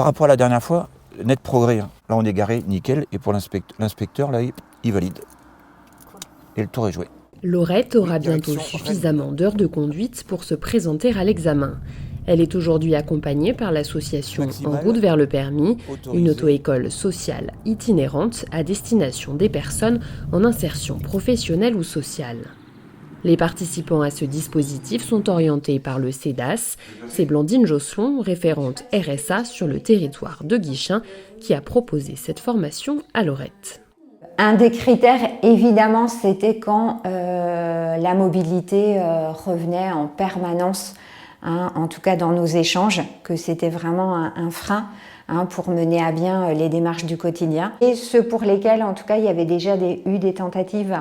par rapport à la dernière fois, net progrès. Hein. Là, on est garé nickel. Et pour l'inspecteur, là, il valide. Et le tour est joué. Laurette aura bientôt suffisamment d'heures de conduite pour se présenter à l'examen. Elle est aujourd'hui accompagnée par l'association En route vers le permis, une auto-école sociale itinérante à destination des personnes en insertion professionnelle ou sociale. Les participants à ce dispositif sont orientés par le CEDAS. C'est Blandine Josselon, référente RSA sur le territoire de Guichen, qui a proposé cette formation à Laurette. Un des critères, évidemment, c'était quand la mobilité revenait en permanence, hein, en tout cas dans nos échanges, que c'était vraiment un frein hein, pour mener à bien les démarches du quotidien. Et ceux pour lesquels, en tout cas, il y avait déjà eu des tentatives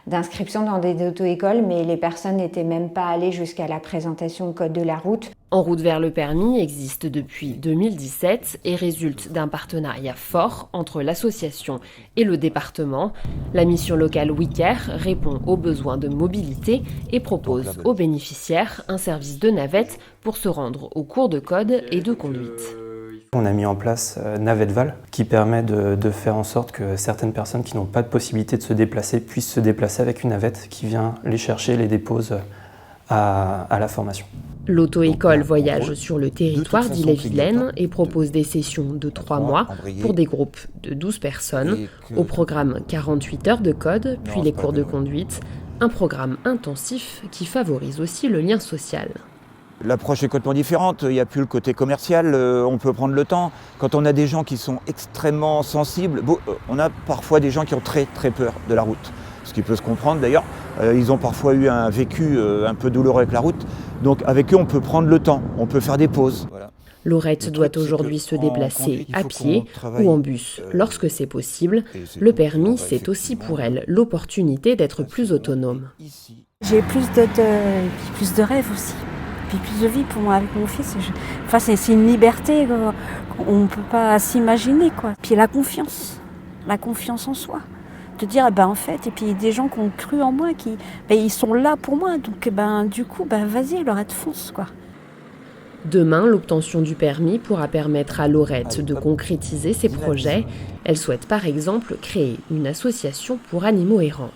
d'inscription dans des auto-écoles, mais les personnes n'étaient même pas allées jusqu'à la présentation au code de la route. En route vers le permis existe depuis 2017 et résulte d'un partenariat fort entre l'association et le département. La mission locale WeCare répond aux besoins de mobilité et propose aux bénéficiaires un service de navette pour se rendre aux cours de code et de conduite. On a mis en place Navetteval qui permet de faire en sorte que certaines personnes qui n'ont pas de possibilité de se déplacer puissent se déplacer avec une navette qui vient les chercher et les dépose à la formation. L'auto-école voyage sur le territoire d'Ille-et-Vilaine et propose des sessions de 3 mois pour des groupes de 12 personnes. Au programme 48 heures de code, puis les cours de conduite, un programme intensif qui favorise aussi le lien social. L'approche est complètement différente, il n'y a plus le côté commercial, on peut prendre le temps. Quand on a des gens qui sont extrêmement sensibles, on a parfois des gens qui ont très peur de la route. Ce qui peut se comprendre d'ailleurs, ils ont parfois eu un vécu un peu douloureux avec la route. Donc avec eux on peut prendre le temps, on peut faire des pauses. Voilà. Laurette doit aujourd'hui se déplacer à pied ou en bus lorsque c'est possible. Le permis, c'est aussi pour elle l'opportunité d'être plus autonome. J'ai plus de rêves aussi. Puis plus de vie pour moi avec mon fils. Enfin, c'est une liberté qu'on ne peut pas s'imaginer, quoi. Puis la confiance en soi. De dire, en fait, et puis des gens qui ont cru en moi, ils sont là pour moi. Donc, du coup, vas-y, Laurette, fonce, quoi. Demain, l'obtention du permis pourra permettre à Laurette de concrétiser ses projets. Elle souhaite par exemple créer une association pour animaux errants.